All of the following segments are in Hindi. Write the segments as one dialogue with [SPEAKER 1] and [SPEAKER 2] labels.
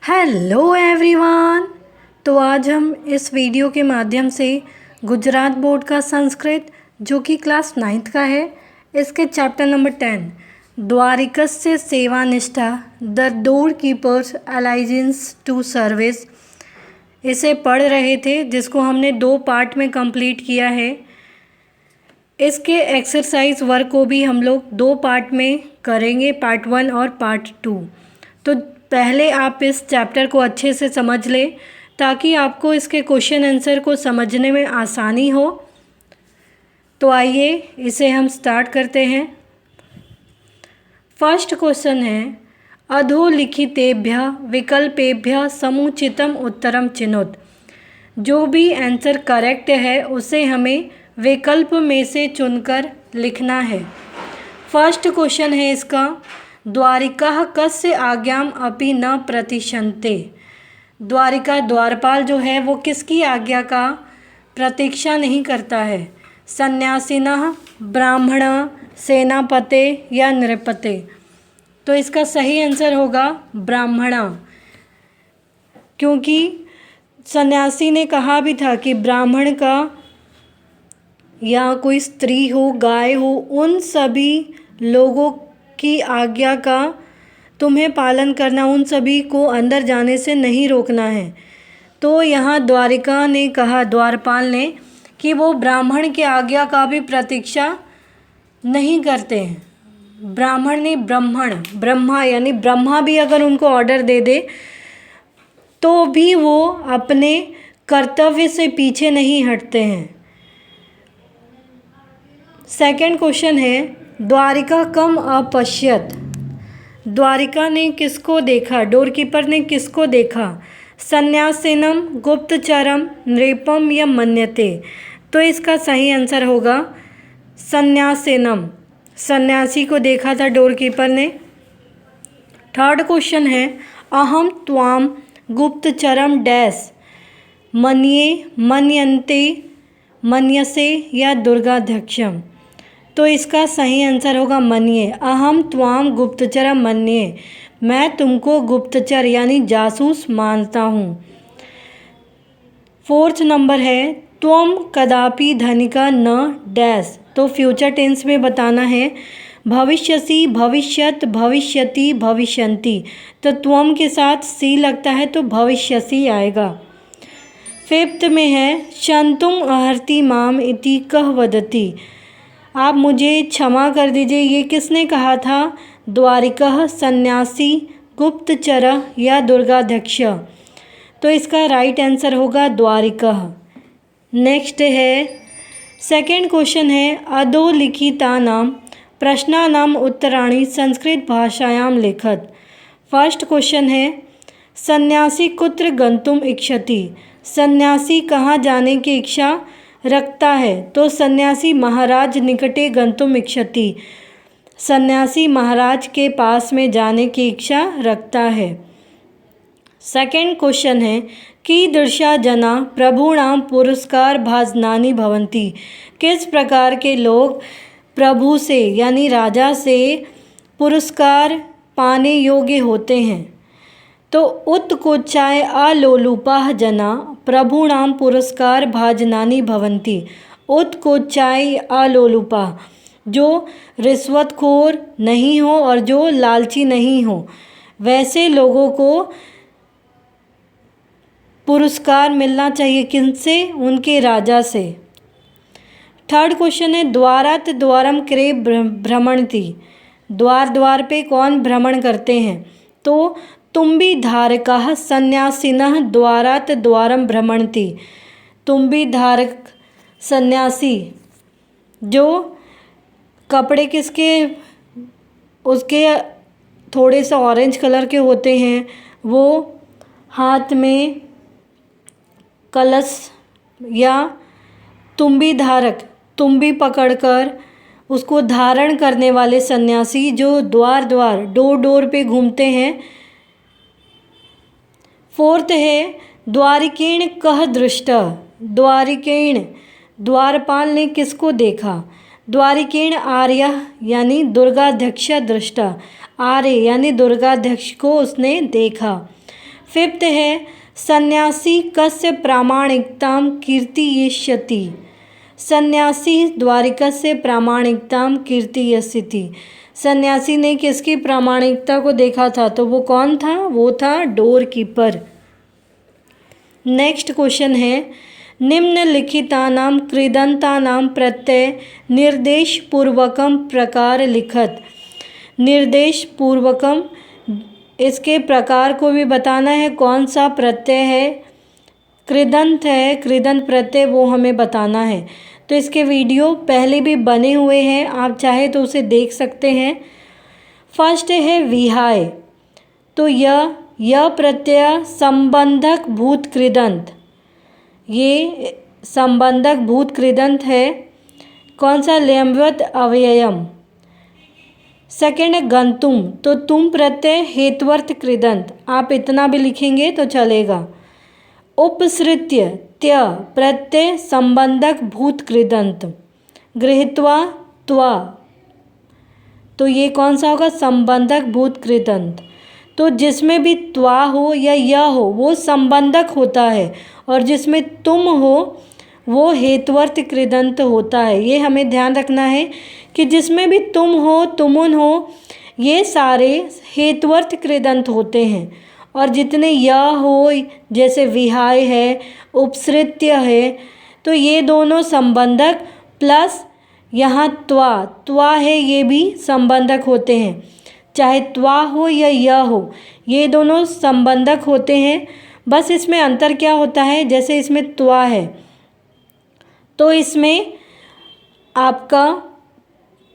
[SPEAKER 1] Hello everyone. तो आज हम इस वीडियो के माध्यम से गुजरात बोर्ड का संस्कृत जो कि क्लास 9th का है, इसके चैप्टर नंबर 10 द्वारिकस्य सेवा निष्ठा the door keepers allegiance to service इसे पढ़ रहे थे, जिसको हमने 2 पार्ट में कंप्लीट किया है। इसके एक्सरसाइज वर्क को भी हम लोग 2 पार्ट में करेंगे, पार्ट 1 और पार्ट 2। तो पहले आप इस चैप्टर को अच्छे से समझ लें ताकि आपको इसके क्वेश्चन आंसर को समझने में आसानी हो। तो आइए इसे हम स्टार्ट करते हैं। फर्स्ट क्वेश्चन है अधोलिखितेभ्यः विकल्पेभ्यः समुचितम उत्तरम चिनोत। जो भी आंसर करेक्ट है उसे हमें विकल्प में से चुनकर लिखना है। फर्स्ट क्वेश्चन है इसका, द्वारिका कस्य आज्ञाम अपि न प्रतिशन्ते। द्वारिका द्वारपाल जो है वो किसकी आज्ञा का प्रतीक्षा नहीं करता है? सन्यासिनः, ब्राह्मण, सेनापते या नृपते। तो इसका सही आंसर होगा ब्राह्मण, क्योंकि सन्यासी ने कहा भी था कि ब्राह्मण का या कोई स्त्री हो, गाय हो, उन सभी लोगों की आज्ञा का तुम्हें पालन करना, उन सभी को अंदर जाने से नहीं रोकना है। तो यहाँ द्वारिका ने कहा, द्वारपाल ने, कि वो ब्राह्मण की आज्ञा का भी प्रतीक्षा नहीं करते हैं। ब्राह्मण ने ब्रह्मा यानी ब्रह्मा भी अगर उनको ऑर्डर दे दे तो भी वो अपने कर्तव्य से पीछे नहीं हटते हैं। सेकंड क्वेश्चन है द्वारिका कम अपश्यत। द्वारिका ने किसको देखा? डोरकीपर ने किसको देखा? सन्यासिनम, गुप्तचरम, नृपम या मन्यते। तो इसका सही आंसर होगा सन्यासिनम। सन्यासी को देखा था डोरकीपर ने। थर्ड क्वेश्चन है अहम त्वाम गुप्तचरम डैश मन्ये, मन्यन्ते, मन्यसे या दुर्गाध्यक्षम। तो इसका सही आंसर होगा मन्ये। अहम त्वाम गुप्तचरम मन्ये, मैं तुमको गुप्तचर यानी जासूस मानता हूँ। फोर्थ नंबर है त्वम कदापि धनिका न डैश। तो फ्यूचर टेंस में बताना है। भविष्यसि, भविष्यत, भविष्यति, भविष्यन्ति। तो त्वम के साथ सी लगता है तो भविष्यसि आएगा। फिफ्थ में है शंतुम अहर्ति माम इति कह वदति। आप मुझे क्षमा कर दीजिए, ये किसने कहा था? द्वारिका, सन्यासी, गुप्तचर या दुर्गाध्यक्ष। तो इसका राइट आंसर होगा द्वारिका। नेक्स्ट है सेकंड क्वेश्चन है अधोलिखितानां प्रश्नानां उत्तराणि संस्कृत भाषायां लिखत। फर्स्ट क्वेश्चन है सन्यासी कुत्र गंतुम इच्छति। सन्यासी कहाँ जाने की इच्छा रखता है? तो सन्यासी महाराज निकटे गंतुम इच्छति। सन्यासी महाराज के पास में जाने की इच्छा रखता है। सेकंड क्वेश्चन है कीदृशा जना प्रभूणां पुरस्कार भाजनानि भवन्ति। किस प्रकार के लोग प्रभु से यानी राजा से पुरस्कार पाने योग्य होते हैं? तो उत्कोचाय अलोलुपाः जना प्रभूणां पुरस्कार भाजनानि भवन्ति। उत्कोचाय अलोलुपाः, जो रिश्वतखोर नहीं हो और जो लालची नहीं हो, वैसे लोगों को पुरस्कार मिलना चाहिए। किनसे? उनके राजा से। थर्ड क्वेश्चन है द्वारात द्वारम क्रे भ्रमणति। द्वार द्वार पे कौन भ्रमण करते हैं? तो तुम्बी धारकाः सन्यासिनः द्वारात द्वारम भ्रमणति। तुम्बी धारक सन्यासी जो कपड़े किसके, उसके थोड़े से ऑरेंज कलर के होते हैं, वो हाथ में कलश या तुम्बी धारक, तुम्बी पकड़कर उसको धारण करने वाले सन्यासी जो द्वार द्वार डोर डोर पे घूमते हैं। फोर्थ है द्वारिकेण कह दृष्ट। द्वारिकेण द्वारपाल ने किसको देखा? द्वारिकेण आर्य यानी दुर्गाध्यक्ष दृष्टा, आर्य यानी दुर्गाध्यक्ष को उसने देखा। फिफ्थ है सन्यासी कस्य प्रामाणिकतां कीर्तयिष्यति। सन्यासी द्वारिकस्य प्रामाणिकतां कीर्तयिष्यति। सन्यासी ने किसकी प्रामाणिकता को देखा था? तो वो कौन था? वो था डोर कीपर। नेक्स्ट क्वेश्चन है निम्नलिखितानां कृदंतानां प्रत्यय निर्देशपूर्वकम प्रकार लिखत। निर्देशपूर्वकम इसके प्रकार को भी बताना है, कौन सा प्रत्यय है, कृदंत है, कृदंत प्रत्यय वो हमें बताना है। तो इसके वीडियो पहले भी बने हुए हैं, आप चाहे तो उसे देख सकते हैं। फर्स्ट है विहाय, तो यह प्रत्यय संबंधक भूत कृदंत, ये संबंधक भूत कृदंत है। कौन सा? लयम्वत अव्ययम। सेकेंड है गंतुम, तो तुम प्रत्यय हेत्वर्थ कृदंत, आप इतना भी लिखेंगे तो चलेगा। उपसृत्य त्य प्रत्यय संबंधक भूत कृदंत। गृहीत्वा त्वा, तो ये कौन सा होगा? संबंधक भूत कृदंत। तो जिसमें भी त्वा हो या य हो वो संबंधक होता है, और जिसमें तुम हो वो हेत्वर्थ कृदंत होता है। ये हमें ध्यान रखना है कि जिसमें भी तुम हो, तुमुन हो, ये सारे हेत्वर्थ कृदंत होते हैं। और जितने य हो, जैसे विहाय है, उपसृत्य है, तो ये दोनों संबंधक, प्लस यहाँ त्वा है, ये भी संबंधक होते हैं। चाहे त्वा हो या य हो, ये दोनों संबंधक होते हैं। बस इसमें अंतर क्या होता है? जैसे इसमें त्वा है तो इसमें आपका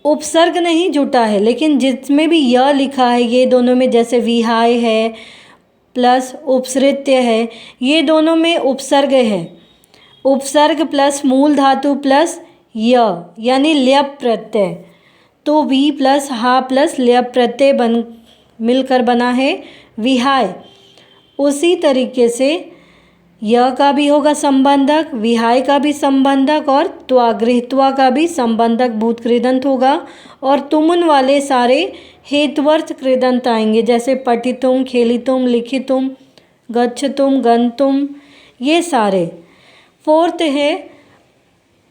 [SPEAKER 1] उपसर्ग नहीं जुटा है, लेकिन जिसमें भी य लिखा है, ये दोनों में, जैसे विहाय है प्लस उपसृत्य है, ये दोनों में उपसर्ग है। उपसर्ग प्लस मूल धातु प्लस य यानी ल्यप प्रत्यय, तो वी प्लस हा प्लस ल्यप प्रत्यय मिलकर बना है विहाय। उसी तरीके से य का भी होगा संबंधक, विहाय का भी संबंधक, और त्वा गृहीत्वा का भी संबंधक भूत कृदंत होगा। और तुमुन वाले सारे हेत्वर्थ कृदंत आएंगे, जैसे पठितुम, खेलितुम, लिखितुम, गच्छतुम, गंतुम, ये सारे। फोर्थ है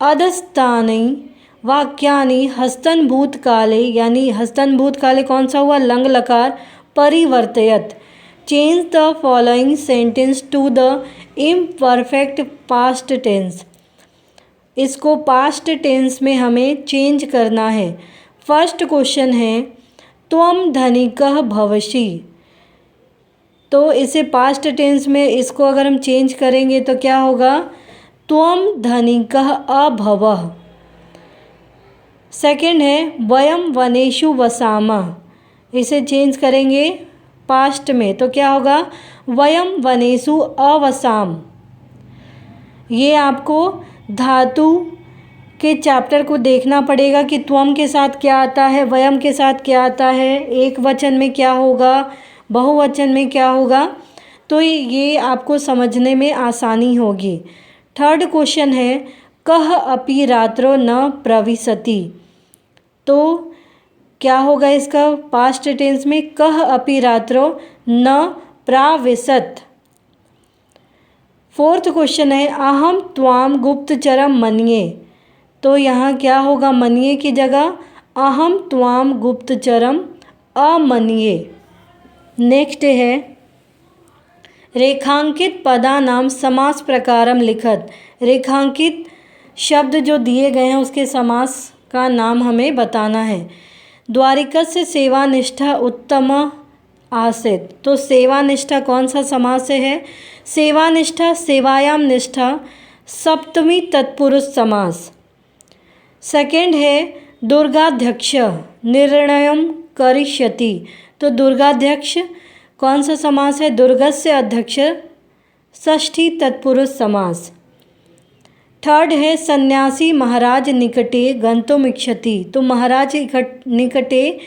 [SPEAKER 1] अधस्तानि वाक्यानि हस्तनभूत काले, यानी हस्तनभूत काले कौन सा हुआ? लंग लकार। परिवर्तयत, change the following sentence to the imperfect past tense. इसको पास्ट टेंस में हमें चेंज करना है। फर्स्ट क्वेश्चन है त्वम धनिकः भवसि, तो इसे पास्ट टेंस में इसको अगर हम चेंज करेंगे तो क्या होगा? त्वम धनिकः अभवः। सेकेंड है वयम वनेषु वसामः, इसे चेंज करेंगे पास्ट में तो क्या होगा? वयम वनेषु अवसाम। ये आपको धातु के चैप्टर को देखना पड़ेगा कि त्वम के साथ क्या आता है, वयम के साथ क्या आता है, एक वचन में क्या होगा, बहुवचन में क्या होगा, तो ये आपको समझने में आसानी होगी। थर्ड क्वेश्चन है कह अपि रात्रो न प्रविशति, तो क्या होगा इसका पास्ट टेंस में? कह अपि रात्रो न प्राविशत। फोर्थ क्वेश्चन है अहम त्वाम गुप्तचरम मन्ये, तो यहाँ क्या होगा? मन्ये की जगह अहम त्वाम गुप्तचरम अमन्ये। नेक्स्ट है रेखांकित पदानाम समास प्रकारम लिखत। रेखांकित शब्द जो दिए गए हैं उसके समास का नाम हमें बताना है। द्वारिकस्य सेवानिष्ठा उत्तम आसीत, तो सेवानिष्ठा कौन सा समास है? सेवानिष्ठा, सेवायाम निष्ठा, सप्तमी तत्पुरुष समास। सेकेंड है दुर्गाध्यक्ष निर्णयम करिष्यति, तो दुर्गाध्यक्ष कौन सा समास है? दुर्गस्य अध्यक्ष, षष्ठी तत्पुरुष समास। थर्ड है सन्यासी महाराज निकटे गंतुम इच्छति, तो महाराज निकटे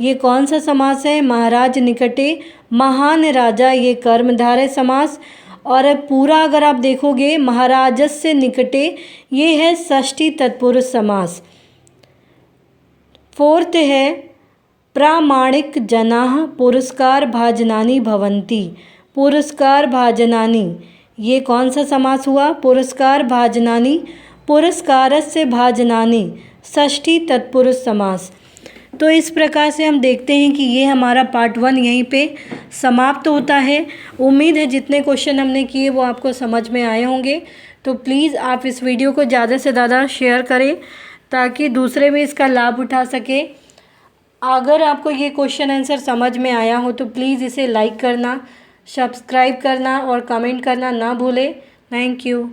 [SPEAKER 1] ये कौन सा समास है? महाराज निकटे, महान राजा ये कर्मधारय समास। और पूरा अगर आप देखोगे महाराजस्य निकटे, ये है षष्ठी तत्पुरुष समास। फोर्थ है प्रामाणिक जनाः पुरस्कार भाजनानि भवन्ति। पुरस्कार भाजनानि, ये कौन सा समास हुआ? पुरस्कार भाजनानि, पुरस्कारस्य भाजनानि, षष्ठी तत्पुरुष समास। तो इस प्रकार से हम देखते हैं कि ये हमारा पार्ट 1 यहीं पे समाप्त होता है। उम्मीद है जितने क्वेश्चन हमने किए वो आपको समझ में आए होंगे। तो प्लीज़ आप इस वीडियो को ज़्यादा से ज़्यादा शेयर करें ताकि दूसरे भी इसका लाभ उठा सके। अगर आपको ये क्वेश्चन आंसर समझ में आया हो तो प्लीज़ इसे लाइक करना, सब्सक्राइब करना और कमेंट करना ना भूलें। Thank you.